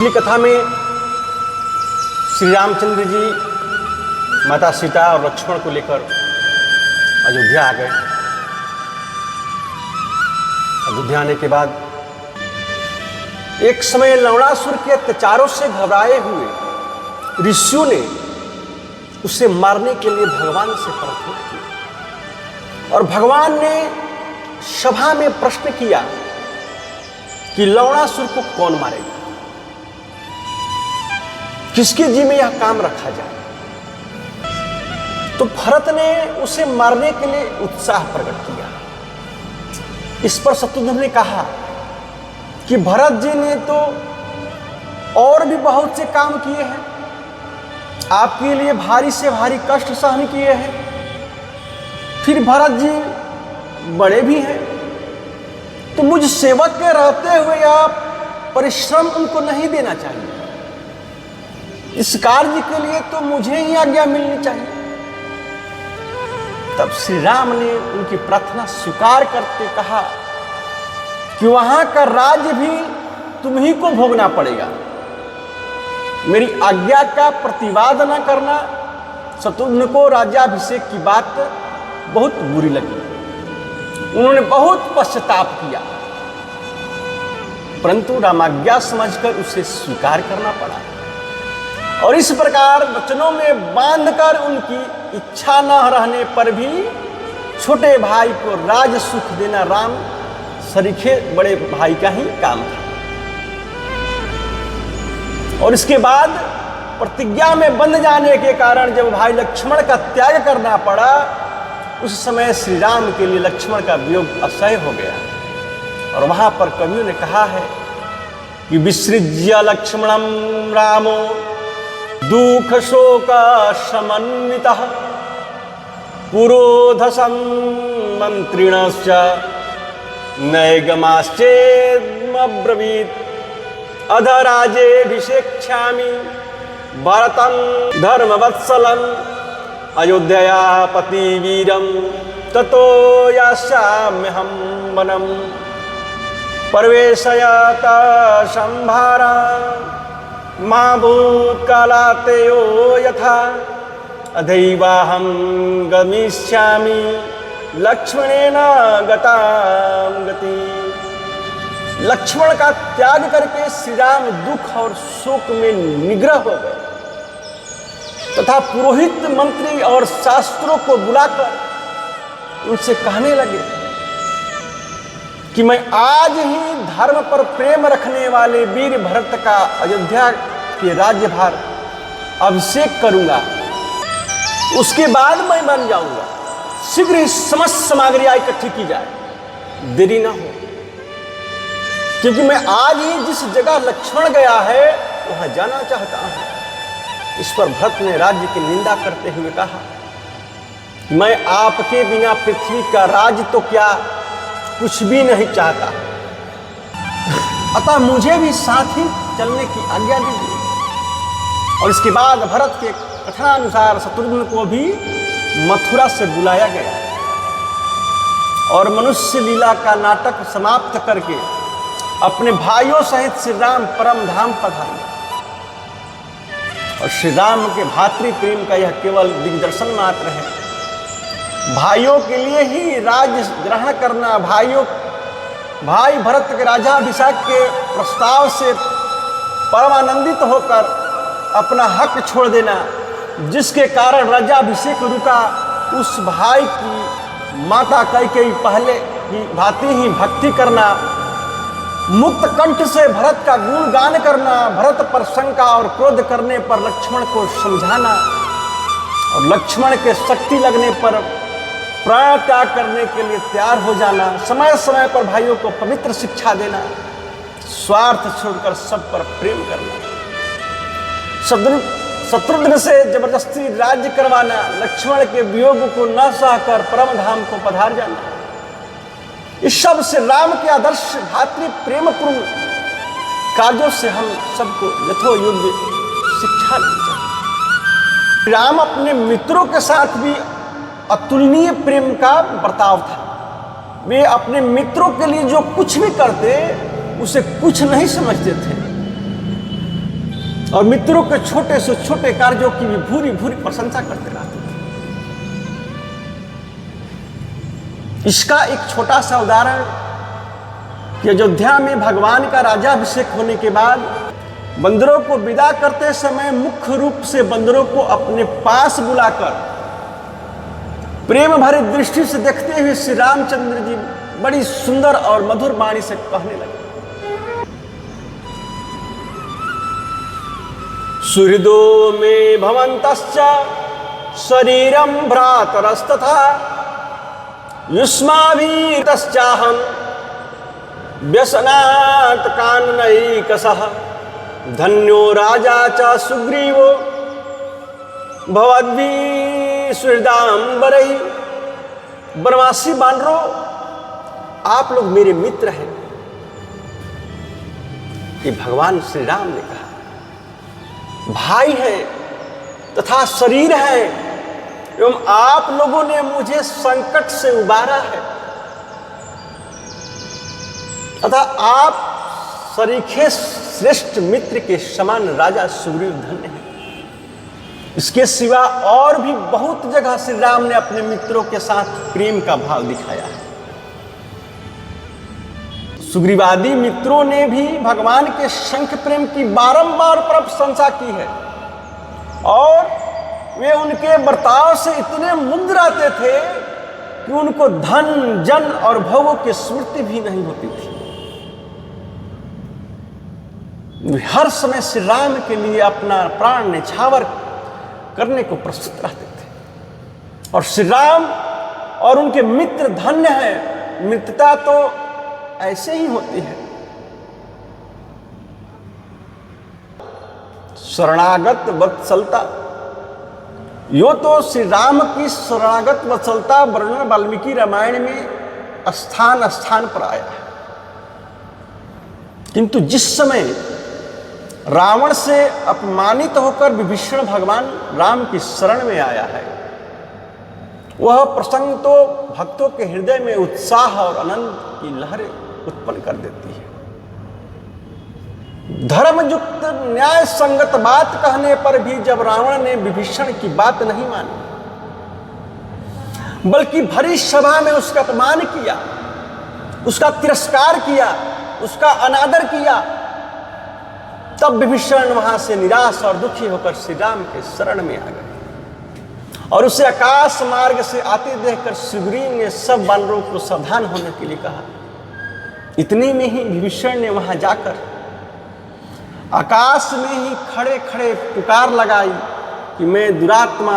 पिछली कथा में श्री रामचंद्र जी माता सीता और लक्ष्मण को लेकर अयोध्या आ गए। अयोध्या आने के बाद एक समय लवणासुर के अत्याचारों से घबराए हुए ऋषियों ने उसे मारने के लिए भगवान से प्रार्थना की और भगवान ने सभा में प्रश्न किया कि लवणासुर को कौन मारेगा, किसके जी में यह काम रखा जाए। तो भरत ने उसे मारने के लिए उत्साह प्रकट किया। इस पर शत्रुघ्न ने कहा कि भरत जी ने तो और भी बहुत से काम किए हैं, आपके लिए भारी से भारी कष्ट सहन किए हैं, फिर भरत जी बड़े भी हैं, तो मुझ सेवक के रहते हुए आप परिश्रम उनको नहीं देना चाहिए। इस कार्य के लिए तो मुझे ही आज्ञा मिलनी चाहिए। तब श्री राम ने उनकी प्रार्थना स्वीकार करते कहा कि वहां का राज्य भी तुम्ही को भोगना पड़ेगा, मेरी आज्ञा का प्रतिवाद न करना। शत्रुघ्न को राज्याभिषेक की बात बहुत बुरी लगी, उन्होंने बहुत पश्चाताप किया, परंतु रामाज्ञा समझकर उसे स्वीकार करना पड़ा। और इस प्रकार वचनों में बांधकर उनकी इच्छा न रहने पर भी छोटे भाई को राज सुख देना राम सरीखे बड़े भाई का ही काम था। और इसके बाद प्रतिज्ञा में बंध जाने के कारण जब भाई लक्ष्मण का त्याग करना पड़ा, उस समय श्री राम के लिए लक्ष्मण का वियोग असह्य हो गया। और वहां पर कवियों ने कहा है कि विसृज्य लक्ष्मणं रामो दुख शोक समन्वितः पुरोधसं मंत्रिणश्च नैगमाश्चेद्मब्रवीत् अधराजेऽभिषेक्ष्यामि भरतं धर्मवत्सलं अयोध्या पतिवीरं ततो यास्याम्यहं वनं प्रवेशयत संभारा मा भूत्कालातेयो यथा अधैवाहं गमिष्यामि लक्ष्मणेन गतां गति। लक्ष्मण का त्याग करके श्री राम दुख और शोक में निग्रह हो गए तथा पुरोहित मंत्री और शास्त्रों को बुलाकर उनसे कहने लगे कि मैं आज ही धर्म पर प्रेम रखने वाले वीर भरत का अयोध्या के राज्यभार अभिषेक करूंगा, उसके बाद मैं बन जाऊंगा। शीघ्र ही समस्त सामग्री इकट्ठी की जाए, देरी ना हो, क्योंकि मैं आज ही जिस जगह लक्ष्मण गया है वहां जाना चाहता हूं। इस पर भरत ने राज्य की निंदा करते हुए कहा, मैं आपके बिना पृथ्वी का राज तो क्या कुछ भी नहीं चाहता, अतः मुझे भी साथ ही चलने की आज्ञा दीजिए। और इसके बाद भरत के कथनानुसार शत्रुघ्न को भी मथुरा से बुलाया गया और मनुष्य लीला का नाटक समाप्त करके अपने भाइयों सहित श्री राम परम धाम पधारे। और श्री राम के भातृ प्रेम का यह केवल दिग्दर्शन मात्र है। भाइयों के लिए ही राज ग्रहण करना, भाई भरत के राजाभिषेक के प्रस्ताव से परमानंदित होकर अपना हक छोड़ देना, जिसके कारण राज्याभिषेक रुका, उस भाई की माता कैकेयी पहले ही भांति ही भक्ति करना, मुक्त कंठ से भरत का गुणगान करना, भरत पर शंका और क्रोध करने पर लक्ष्मण को समझाना और लक्ष्मण के शक्ति लगने पर प्राण त्याग करने के लिए तैयार हो जाना, समय समय पर भाइयों को पवित्र शिक्षा देना, स्वार्थ छोड़कर सब पर प्रेम करना, शत्रुघ्न से जबरदस्ती राज्य करवाना, लक्ष्मण के वियोग को न सहकर परम धाम को पधार जाना, इस सब से राम के आदर्श भातृ प्रेमपूर्ण कार्यों से हम सबको यथोयोग्य शिक्षा लेनी चाहिए। राम अपने मित्रों के साथ भी अतुलनीय प्रेम का बर्ताव था। वे अपने मित्रों के लिए जो कुछ भी करते उसे कुछ नहीं समझते थे। और मित्रों के छोटे से छोटे कार्यों की भी भूरी भूरी प्रशंसा करते रहते थे। इसका एक छोटा सा उदाहरण कि अयोध्या में भगवान का राज्याभिषेक होने के बाद बंदरों को विदा करते समय मुख्य रूप से बंदरों को अपने पास बुलाकर प्रेम भरी दृष्टि से देखते हुए श्री रामचंद्र जी बड़ी सुंदर और मधुर वाणी से कहने लगे, सुहृदो में भवन्तश्च शरीरं भ्रातरस्तथा युष्माभितश्चाहं व्यसनात् काननैकशः धन्यो राजा च सुग्रीवो भवद्भिः सुहृदाम्बरैः। वनवासी बानरों, आप लोग मेरे मित्र हैं, ये भगवान श्री राम ने कहा। भाई है तथा शरीर है एवं आप लोगों ने मुझे संकट से उबारा है तथा आप सरीखे श्रेष्ठ मित्र के समान राजा सुग्रीव धन्य हैं। इसके सिवा और भी बहुत जगह श्री राम ने अपने मित्रों के साथ प्रेम का भाव दिखाया है। सुग्रीवादी मित्रों ने भी भगवान के शंख प्रेम की बारंबार प्रशंसा की है और वे उनके बर्ताव से इतने मुग्ध रहते थे कि उनको धन जन और भोगों की स्मृति भी नहीं होती थी। वे हर समय श्री राम के लिए अपना प्राण न्यौछावर करने को प्रस्तुत रहते थे और श्री राम और उनके मित्र धन्य हैं। मित्रता तो ऐसे ही होती है। शरणागत वत्सलता, यो तो श्री राम की शरणागत वत्सलता वर्णन वाल्मीकि रामायण में स्थान स्थान पर आया है। किंतु जिस समय रावण से अपमानित होकर विभीषण भगवान राम की शरण में आया है, वह प्रसंग तो भक्तों के हृदय में उत्साह और आनंद की लहरें उत्पन्न कर देती है। धर्मयुक्त न्याय संगत बात कहने पर भी जब रावण ने विभीषण की बात नहीं मानी बल्कि भरी सभा में उसका अपमान किया, उसका तिरस्कार किया, उसका अनादर किया, तब विभीषण वहां से निराश और दुखी होकर श्री राम के शरण में आ गए और उसे आकाश मार्ग से आते देखकर सुग्रीव ने सब वानरों को सावधान होने के लिए कहा। इतने में ही विभीषण ने वहां जाकर आकाश में ही खड़े खड़े पुकार लगाई कि मैं दुरात्मा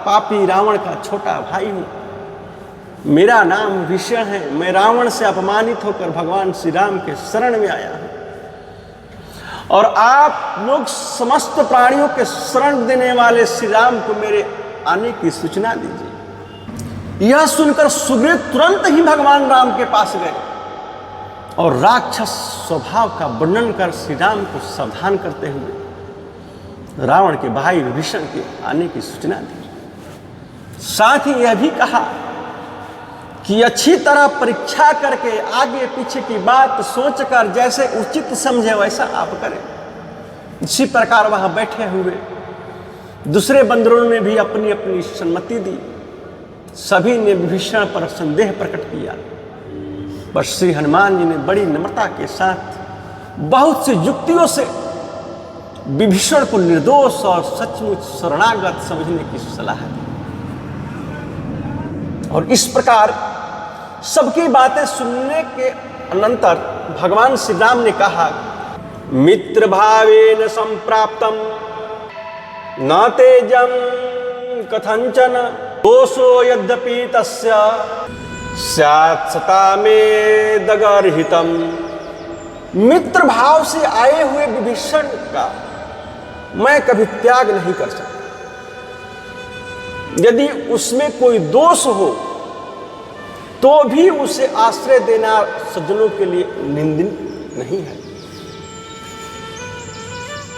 पापी रावण का छोटा भाई हूं, मेरा नाम विभीषण है, मैं रावण से अपमानित होकर भगवान श्री राम के शरण में आया हूं और आप लोग समस्त प्राणियों के शरण देने वाले श्री राम को मेरे आने की सूचना दीजिए। यह सुनकर सुग्रीव तुरंत ही भगवान राम के पास गए और राक्षस स्वभाव का वर्णन कर श्री राम को सावधान करते हुए रावण के भाई विभीषण के आने की सूचना दी। साथ ही यह भी कहा कि अच्छी तरह परीक्षा करके आगे पीछे की बात सोचकर जैसे उचित समझे वैसा आप करें। इसी प्रकार वहां बैठे हुए दूसरे बंदरों ने भी अपनी अपनी सम्मति दी। सभी ने विभीषण पर संदेह प्रकट किया, पर श्री हनुमान जी ने बड़ी नम्रता के साथ बहुत सी युक्तियों से विभीषण को निर्दोष और सचमुच शरणागत समझने की सलाह दी। और इस प्रकार सबकी बातें सुनने के अनंतर भगवान श्री राम ने कहा, मित्र भावेन संप्राप्तम न तेजम कथंचन दोषो यद्यपि तस्य स्यात् सता में दगर्हितम। मित्र भाव से आए हुए विभीषण का मैं कभी त्याग नहीं कर सकता। यदि उसमें कोई दोष हो तो भी उसे आश्रय देना सज्जनों के लिए निंदनीय नहीं है।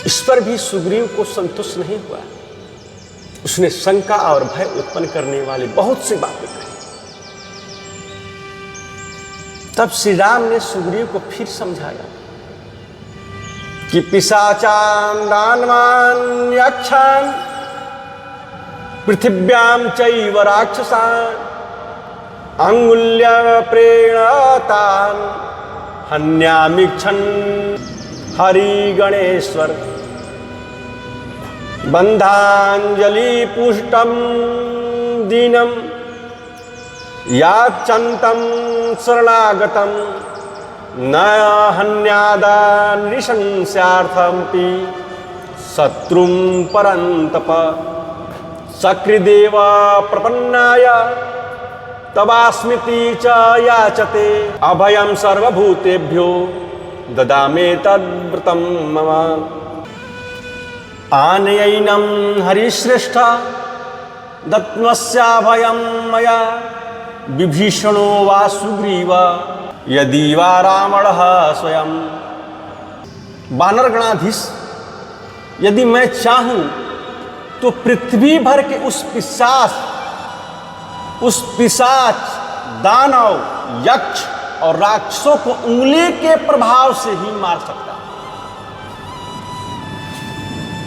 इस पर भी सुग्रीव को संतुष्ट नहीं हुआ। उसने शंका और भय उत्पन्न करने वाली बहुत सी बातें कही। तब श्री राम ने सुग्रीव को फिर समझाया कि पिशाचान दानवान यक्षान पृथिव्याम चैव राक्षसान् अंगुल्य प्रेणतान हन्यामिक्षन् हरि गणेश्वर बंधांजलि पुष्टम दीनम याचन्तं शरणागतं न हन्यादा नृशंस्यार्थमपि शत्रुं परन्तप सकृदेव प्रपन्नाय तवास्मिति च याचते अभयं सर्वभूतेभ्यो ददामे तद्व्रतं मम आनयैनं हरिश्रेष्ठ दत्त्वस्याभयं मया विभीषणो वा सुग्रीव यदि वा रावणः स्वयं। वानरगणाधीश, यदि मैं चाहूं तो पृथ्वी भर के उस पिशाच दानव यक्ष और राक्षसों को उंगली के प्रभाव से ही मार सकता।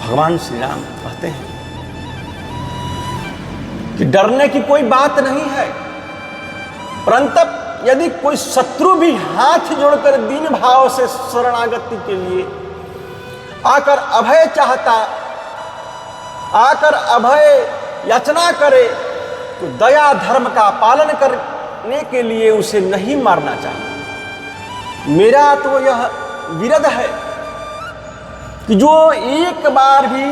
भगवान श्री राम कहते हैं कि डरने की कोई बात नहीं है, परंतु यदि कोई शत्रु भी हाथ जोड़कर दीन भाव से शरणागति के लिए आकर अभय चाहता, आकर अभय याचना करे, तो दया धर्म का पालन करने के लिए उसे नहीं मारना चाहिए। मेरा तो यह विरध है कि जो एक बार भी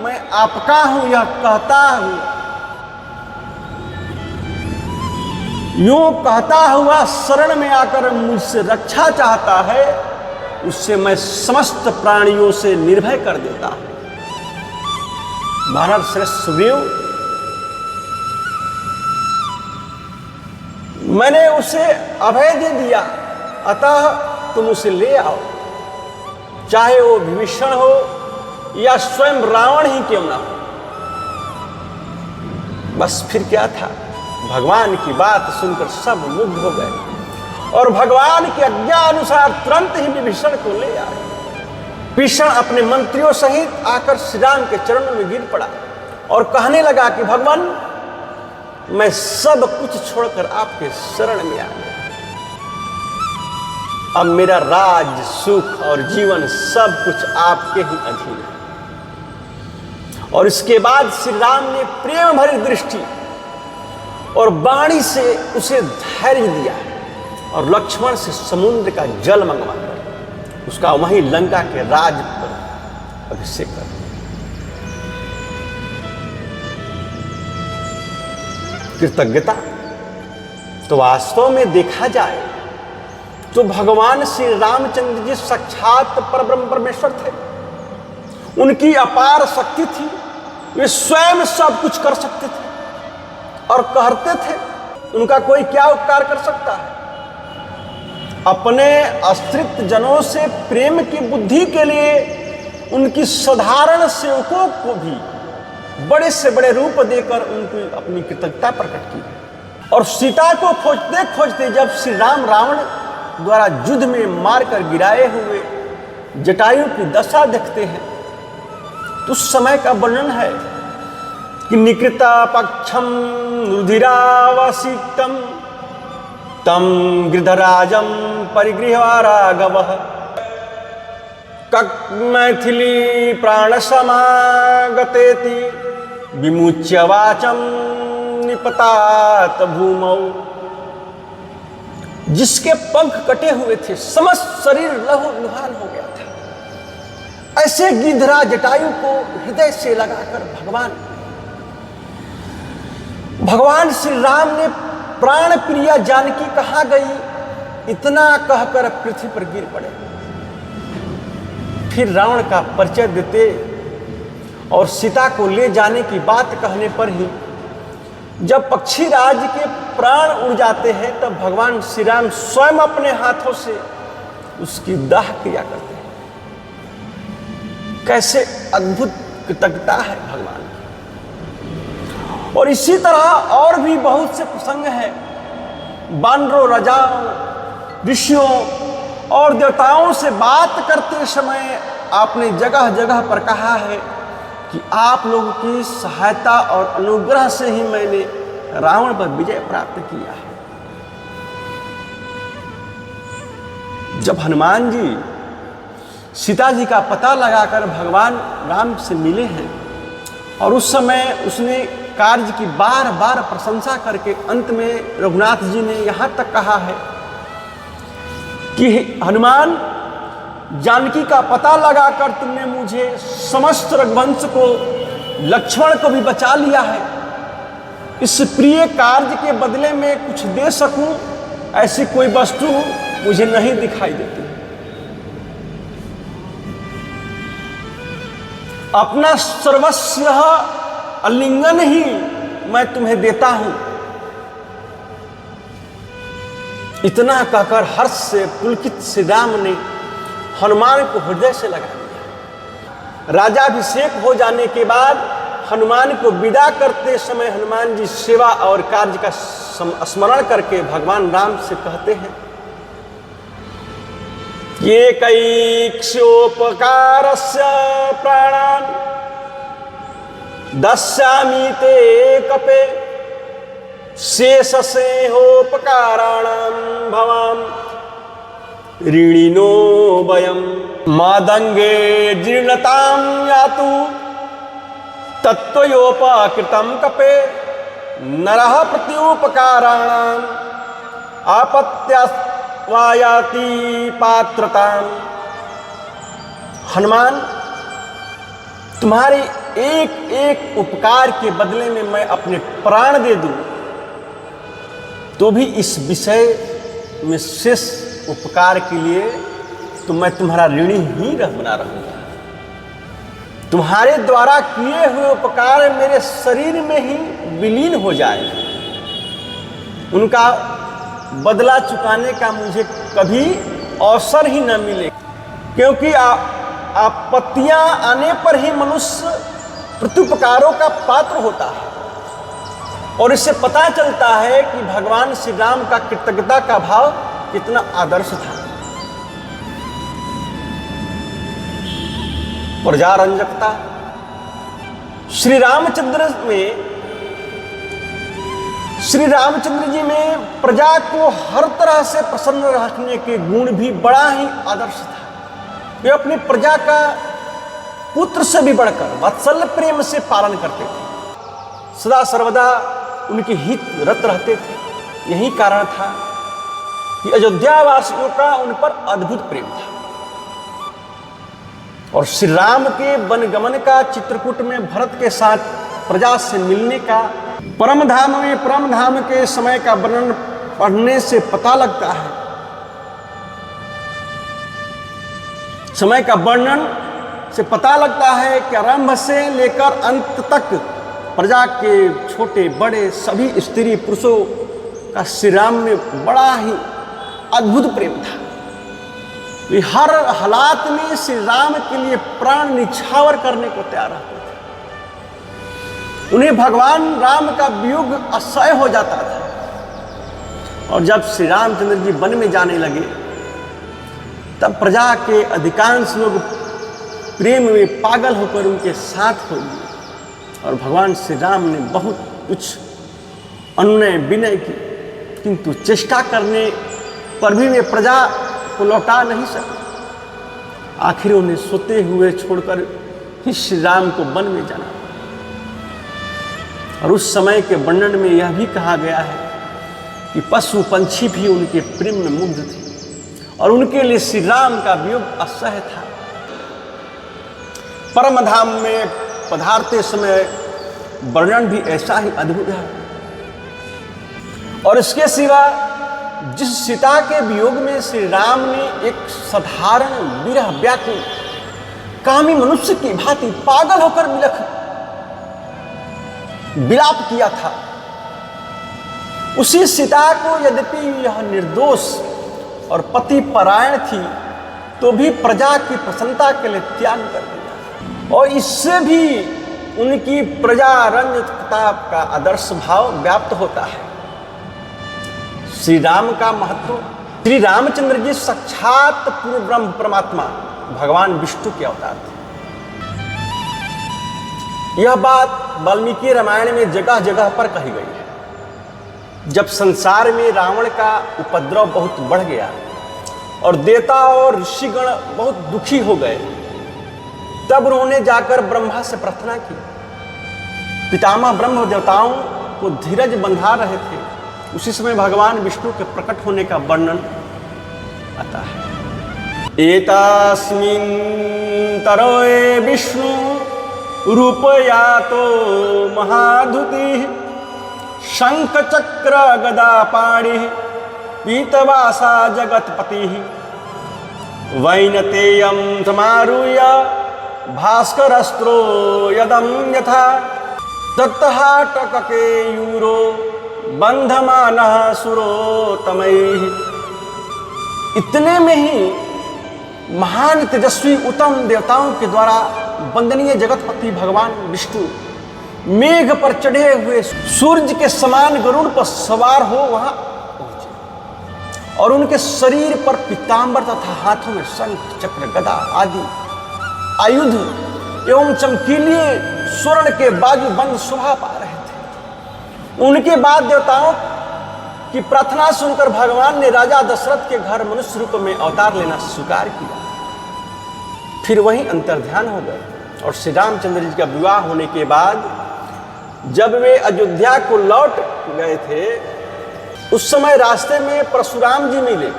मैं आपका हूं यह कहता हूं, यूं कहता हुआ शरण में आकर मुझसे रक्षा चाहता है, उससे मैं समस्त प्राणियों से निर्भय कर देता हूं। वानर श्रेष्ठ सुग्रीव, मैंने उसे अभय दे दिया, अतः तुम उसे ले आओ, चाहे वो विभीषण हो या स्वयं रावण ही क्यों ना हो। बस फिर क्या था, भगवान की बात सुनकर सब मुग्ध हो गए और भगवान की आज्ञा अनुसार तुरंत ही विभीषण को ले आए। विभीषण अपने मंत्रियों सहित आकर श्री राम के चरणों में गिर पड़ा और कहने लगा कि भगवान, मैं सब कुछ छोड़कर आपके शरण में आ गया, अब मेरा राज सुख और जीवन सब कुछ आपके ही अधीन है। और इसके बाद श्री राम ने प्रेम भरी दृष्टि और वाणी से उसे धैर्य दिया और लक्ष्मण से समुद्र का जल मंगवाकर उसका वहीं लंका के राज पर अभिषेक कर। कृतज्ञता तो वास्तव में देखा जाए तो भगवान श्री रामचंद्र जी साक्षात परब्रह्म परमेश्वर थे। उनकी अपार शक्ति थी, वे स्वयं सब कुछ कर सकते थे और कहते थे, उनका कोई क्या उपकार कर सकता है। अपने आश्रित जनों से प्रेम की बुद्धि के लिए उनकी साधारण सेवकों को भी बड़े से बड़े रूप देकर उनको अपनी कृतज्ञता प्रकट की। और सीता को खोजते खोजते जब श्री राम रावण द्वारा युद्ध में मारकर गिराए हुए जटायु की दशा देखते हैं तो उस समय का वर्णन है कि निकृता पक्षम रुधिरावसितम तम गृधराजम परिगृह्य राघवः मैथिली प्राण समागतेति विमुच्य वाचम निपतात भूमौ। जिसके पंख कटे हुए थे, समस्त शरीर लहू लुहान हो गया था, ऐसे गिधरा जटायु को हृदय से लगाकर भगवान श्री राम ने प्राण प्रिया जानकी कहाँ गई इतना कहकर पृथ्वी पर गिर पड़े। फिर रावण का परिचय देते और सीता को ले जाने की बात कहने पर ही जब पक्षीराज के प्राण उड़ जाते हैं तब भगवान श्री राम स्वयं अपने हाथों से उसकी दाह क्रिया करते हैं। कैसे अद्भुत कृतज्ञता है भगवान की। और इसी तरह और भी बहुत से प्रसंग हैं। वानरों, राजाओं, ऋषियों और देवताओं से बात करते समय आपने जगह जगह पर कहा है कि आप लोगों की सहायता और अनुग्रह से ही मैंने रावण पर विजय प्राप्त किया है। जब हनुमान जी सीता जी का पता लगाकर भगवान राम से मिले हैं और उस समय उसने कार्य की बार बार प्रशंसा करके अंत में रघुनाथ जी ने यहाँ तक कहा है कि हनुमान, जानकी का पता लगाकर तुमने मुझे समस्त रघुवंश को, लक्ष्मण को भी बचा लिया है। इस प्रिय कार्य के बदले में कुछ दे सकूं ऐसी कोई वस्तु मुझे नहीं दिखाई देती। अपना सर्वस्व आलिंगन ही मैं तुम्हें देता हूं। इतना कहकर हर्ष से पुलकित श्री राम ने हनुमान को हृदय से लगा दिया। राजाभिषेक हो जाने के बाद हनुमान को विदा करते समय हनुमान जी सेवा और कार्य का स्मरण करके भगवान राम से कहते हैं, ये कैक्षोपकारस्य प्राणान् दस्यामि ते कपे शेषसेहोपकाराणां भवाम ऋणिनो वयं मादंगे जीर्णतां यातु तत्त्वयोपकृतं कपे नरः प्रत्युपकाराणाम् आपत्यावायाति पात्रताम्। हनुमान, तुम्हारे एक एक उपकार के बदले में मैं अपने प्राण दे दूं तो भी इस विषय में शेष उपकार के लिए तो मैं तुम्हारा ऋणी ही बना रहूंगा। तुम्हारे द्वारा किए हुए उपकार मेरे शरीर में ही विलीन हो जाए, उनका बदला चुकाने का मुझे कभी अवसर ही न मिले, क्योंकि आपत्तियां आने पर ही मनुष्य प्रत्युपकारों का पात्र होता है। और इससे पता चलता है कि भगवान श्री राम का कृतज्ञता का भाव कितना आदर्श था। प्रजारंजकता श्री रामचंद्र जी में प्रजा को हर तरह से प्रसन्न रखने के गुण भी बड़ा ही आदर्श था। वे अपनी प्रजा का पुत्र से भी बढ़कर वात्सल्य प्रेम से पालन करते थे, सदा सर्वदा उनके हित रत रहते थे। यही कारण था कि अयोध्या वासियों का उन पर अद्भुत प्रेम था। और श्री राम के वनगमन का चित्रकूट में भरत के साथ प्रजा से मिलने का, परम धाम के समय का वर्णन पढ़ने से पता लगता है, समय का वर्णन से पता लगता है कि आरंभ से लेकर अंत तक प्रजा के छोटे बड़े सभी स्त्री पुरुषों का श्री राम में बड़ा ही अद्भुत प्रेम था। वे हर हालात में श्री राम के लिए प्राण निछावर करने को तैयार रहते थे। उन्हें भगवान राम का वियोग असह्य हो जाता था। और जब श्री रामचंद्र जी वन में जाने लगे तब प्रजा के अधिकांश लोग प्रेम में पागल होकर उनके साथ हो गए। और भगवान श्री राम ने बहुत कुछ अनुनय विनय की, किंतु चेष्टा करने पर भी वे प्रजा को लौटा नहीं सके। आखिर उन्हें सोते हुए छोड़कर ही श्री राम को वन में जाना। और उस समय के वर्णन में यह भी कहा गया है कि पशु पंछी भी उनके प्रेम में मुग्ध थे और उनके लिए श्री राम का वियोग असह्य था। परम धाम में पधारते समय वर्णन भी ऐसा ही अद्भुत है। और इसके सिवा जिस सीता के वियोग में श्री राम ने एक साधारण विरह व्याकुल कामी मनुष्य की भांति पागल होकर विलाप किया था, उसी सीता को यद्यपि यह निर्दोष और पति परायण थी तो भी प्रजा की प्रसन्नता के लिए त्याग कर दिया। और इससे भी उनकी प्रजारंजकता का आदर्श भाव व्याप्त होता है। श्री राम का महत्व, श्री रामचंद्र जी साक्षात पूर्ण ब्रह्म परमात्मा भगवान विष्णु के अवतार थे। यह बात वाल्मीकि रामायण में जगह जगह पर कही गई है। जब संसार में रावण का उपद्रव बहुत बढ़ गया और देवता और ऋषिगण बहुत दुखी हो गए, तब उन्होंने जाकर ब्रह्मा से प्रार्थना की। पितामह ब्रह्म देवताओं को धीरज बंधा रहे थे। उसी समय भगवान विष्णु के प्रकट होने का वर्णन आता है। एतास्मिन् तरोए विष्णु रूपयातो महाधुतिः शंख चक्र गदा पाणि पीतवासा जगत्पतिः वैनतेयं समारूह्य भास्करस्त्रो यदं यथा दत्तहाटककेयूरो बंधमानः सुरोत्तमैः। इतने में ही महान तेजस्वी उत्तम देवताओं के द्वारा वंदनीय जगतपति भगवान विष्णु मेघ पर चढ़े हुए सूर्य के समान गरुड़ पर सवार हो वहां पहुंचे और उनके शरीर पर पीतांबर तथा हाथों में शंख चक्र गदा आदि आयुध एवं चमकीले स्वर्ण के बाजूबंद शोभा पा रहे थे। उनके बाद देवताओं की प्रार्थना सुनकर भगवान ने राजा दशरथ के घर मनुष्य रूप में अवतार लेना स्वीकार किया। फिर वहीं अंतर्ध्यान हो गए और श्री रामचंद्र जी का विवाह होने के बाद जब वे अयोध्या को लौट गए थे, उस समय रास्ते में परशुराम जी मिले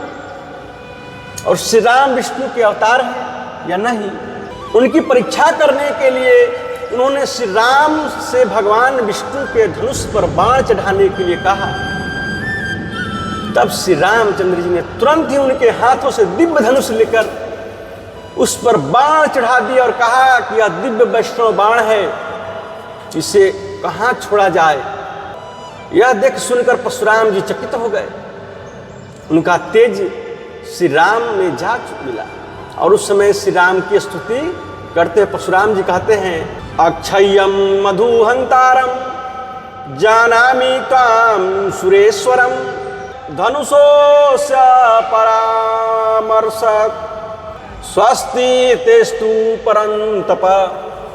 और श्री राम विष्णु के अवतार हैं या नहीं, उनकी परीक्षा करने के लिए उन्होंने श्री राम से भगवान विष्णु के धनुष पर बाण चढ़ाने के लिए कहा। तब श्री रामचंद्र जी ने तुरंत ही उनके हाथों से दिव्य धनुष लेकर उस पर बाण चढ़ा दिया और कहा कि यह दिव्य वैष्णव बाण है, इसे कहाँ छोड़ा जाए। यह देख सुनकर परशुराम जी चकित हो गए। उनका तेज श्री राम में जा मिला और उस समय श्री राम की स्तुति करते परशुराम जी कहते हैं, अक्षय्यम मधुहंतारम जानामि त्वां सुरेश्वरम धनुषोऽस्य परामर्शत् स्वस्ति तेस्तु परंतप।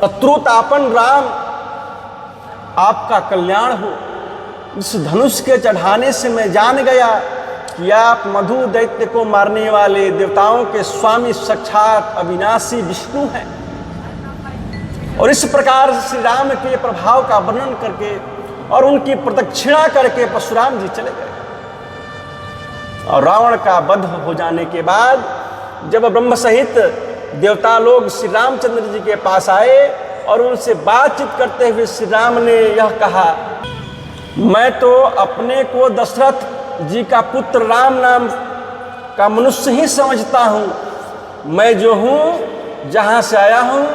शत्रुतापन राम आपका कल्याण हो। इस धनुष के चढ़ाने से मैं जान गया कि आप मधु दैत्य को मारने वाले देवताओं के स्वामी साक्षात अविनाशी विष्णु हैं। और इस प्रकार श्री राम के प्रभाव का वर्णन करके और उनकी प्रदक्षिणा करके परशुराम जी चले गए। और रावण का वध हो जाने के बाद जब ब्रह्म सहित देवता लोग श्री रामचंद्र जी के पास आए और उनसे बातचीत करते हुए श्री राम ने यह कहा, मैं तो अपने को दशरथ जी का पुत्र राम नाम का मनुष्य ही समझता हूँ। मैं जो हूँ, जहाँ से आया हूँ,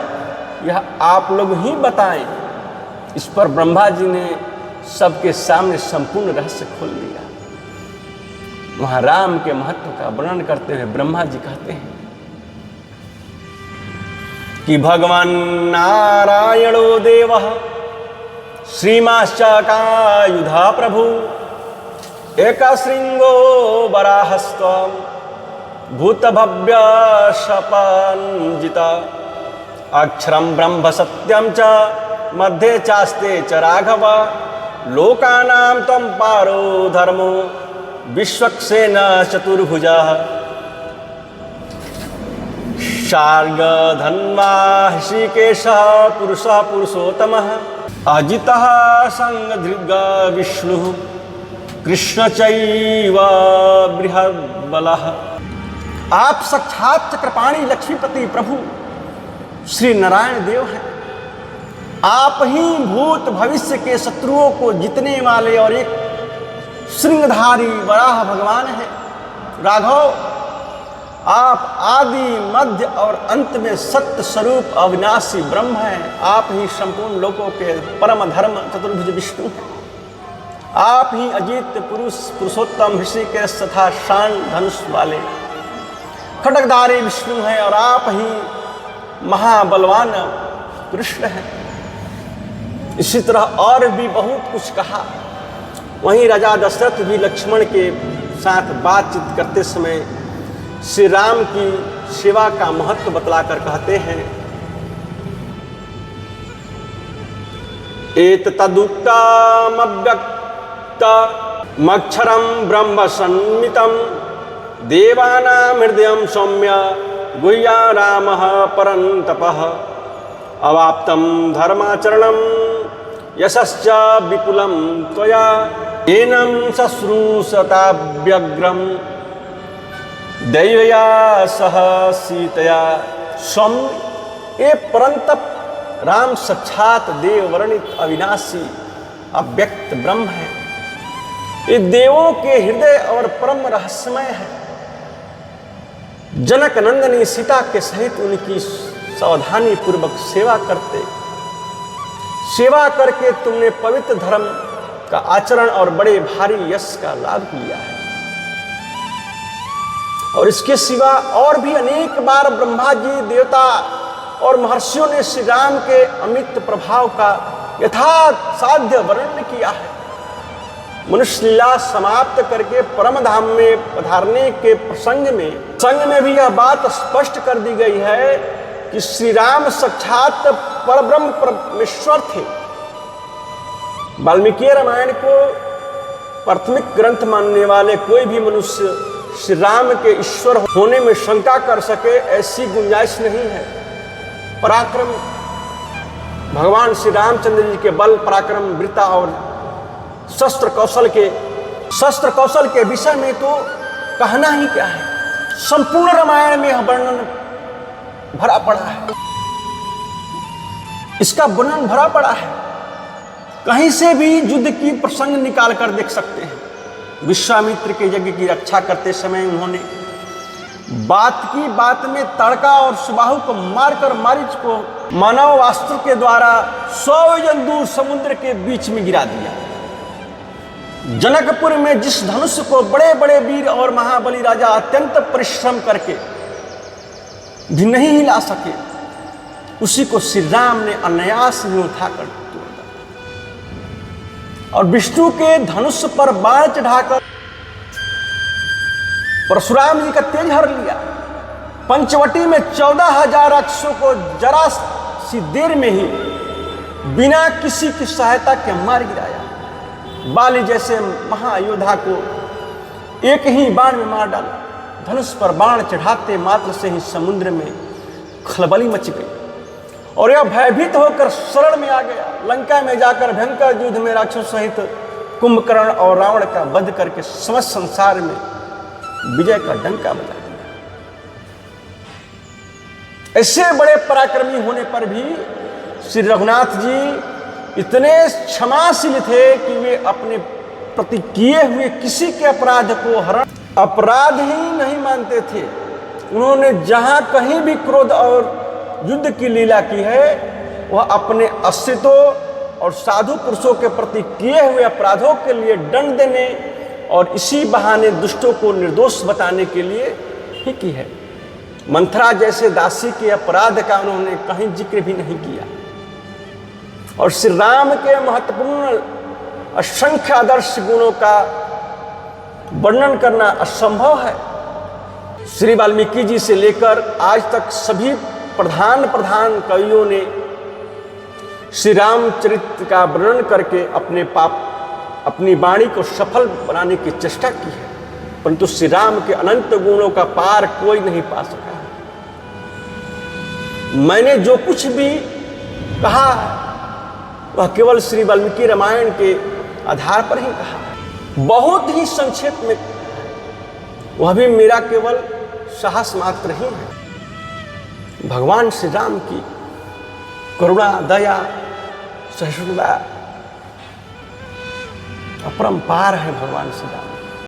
यह आप लोग ही बताएं। इस पर ब्रह्मा जी ने सबके सामने संपूर्ण रहस्य खोल दिया। वहाँ राम के महत्व का वर्णन करते हुए ब्रह्मा जी कहते हैं कि भगवान नारायणो देवः श्रीमाश्चकायुधा प्रभु एकशृंगो वराहस्त्वं भूतभव्य शपंजिता अक्षरं ब्रह्म सत्यं च मध्ये चास्ते च राघव लोकानां त्वं पारो धर्मो विश्वक्सेन चतुर्भुजः शार्ङ्गधन्वा ऋषिकेशः पुरुषः पुरुषोत्तमः अजितः संगधृग विष्णुः कृष्ण चैव बृहद्बलः। आप साक्षात चक्रपाणी लक्ष्मीपति प्रभु श्री नारायण देव हैं। आप ही भूत भविष्य के शत्रुओं को जीतने वाले और एक श्रृंगधारी वराह भगवान है। राघव, आप आदि मध्य और अंत में सत्य स्वरूप अविनाशी ब्रह्म हैं। आप ही संपूर्ण लोकों के परम धर्म चतुर्भुज विष्णु हैं। आप ही अजीत पुरुष पुरुषोत्तम ऋषिकेश तथा शान धनुष वाले खड्गधारी विष्णु हैं और आप ही महाबलवान कृष्ण हैं। इसी तरह और भी बहुत कुछ कहा। वहीं राजा दशरथ भी लक्ष्मण के साथ बातचीत करते समय श्री राम की सेवा का महत्व बतलाकर कहते हैं, एतदुक्तमव्यक्तमक्षरं ब्रह्म संमितं देवानां हृदयं सौम्य गुह्यारामः परन्तपः अवाप्तं धर्माचरणं यशश्च विपुलं त्वया एनं शुश्रूषताव्यग्रं दैवया सह सीतया। सौम्य ये परंतप राम साक्षात देव वर्णित अविनाशी अव्यक्त ब्रह्म है। ये देवों के हृदय और परम रहस्यमय है। जनक नंदनी सीता के सहित उनकी सावधानी पूर्वक सेवा करते, सेवा करके तुमने पवित्र धर्म का आचरण और बड़े भारी यश का लाभ लिया है। और इसके सिवा और भी अनेक बार ब्रह्मा जी, देवता और महर्षियों ने श्री राम के अमित प्रभाव का यथासाध्य वर्णन किया है। मनुष्य लीला समाप्त करके परम धाम में पधारने के प्रसंग में भी यह बात स्पष्ट कर दी गई है कि श्री राम साक्षात परब्रह्म परमेश्वर थे। वाल्मीकि रामायण को प्राथमिक ग्रंथ मानने वाले कोई भी मनुष्य श्री राम के ईश्वर होने में शंका कर सके, ऐसी गुंजाइश नहीं है। पराक्रम भगवान श्री रामचंद्र जी के बल, पराक्रम, वीरता और शस्त्र कौशल के विषय में तो कहना ही क्या है। संपूर्ण रामायण में यह वर्णन भरा पड़ा है, इसका वर्णन भरा पड़ा है। कहीं से भी युद्ध की प्रसंग निकाल कर देख सकते हैं। विश्वामित्र के यज्ञ की रक्षा करते समय उन्होंने बात की बात में ताड़का और सुबाहु को मारकर मारीच को मानव अस्त्र के द्वारा 100 योजन दूर समुद्र के बीच में गिरा दिया। जनकपुर में जिस धनुष को बड़े बड़े वीर और महाबली राजा अत्यंत परिश्रम करके भी नहीं हिला सके, उसी को श्री राम ने अनायास में उठाकर तोड़ दिया। और विष्णु के धनुष पर बाण चढ़ाकर परशुराम जी का तेज हर लिया। पंचवटी में 14,000 राक्षसों को जरा सी देर में ही बिना किसी की सहायता के मार गिराया। बाली जैसे महायोद्धा को एक ही बाण में मार डाला। धनुष पर बाण चढ़ाते मात्र से ही समुद्र में खलबली मच गई और यह भयभीत होकर शरण में आ गया। लंका में जाकर भयंकर युद्ध में राक्षस सहित कुंभकर्ण और रावण का वध करके समस्त संसार में विजय का डंका बजा दिया। ऐसे बड़े पराक्रमी होने पर भी श्री रघुनाथ जी इतने क्षमाशील थे कि वे अपने प्रति किए हुए किसी के अपराध को अपराध ही नहीं मानते थे। उन्होंने जहां कहीं भी क्रोध और युद्ध की लीला की है, वह अपने अस्तित्व और साधु पुरुषों के प्रति किए हुए अपराधों के लिए दंड देने और इसी बहाने दुष्टों को निर्दोष बताने के लिए ही की है। मंथरा जैसे दासी के अपराध का उन्होंने कहीं जिक्र भी नहीं किया। और श्री राम के महत्वपूर्ण असंख्य आदर्श गुणों का वर्णन करना असंभव है। श्री वाल्मीकि जी से लेकर आज तक सभी प्रधान कवियों ने श्री रामचरित्र का वर्णन करके अपनी वाणी को सफल बनाने की चेष्टा की है, परंतु श्री राम के अनंत गुणों का पार कोई नहीं पा सका। मैंने जो कुछ भी कहा वह केवल श्री वाल्मीकि रामायण के आधार पर ही कहा, बहुत ही संक्षेप में, वह भी मेरा केवल साहस मात्र ही है। भगवान श्री राम की करुणा, दया, सहिष्णुता अपरंपार है। भगवान श्री राम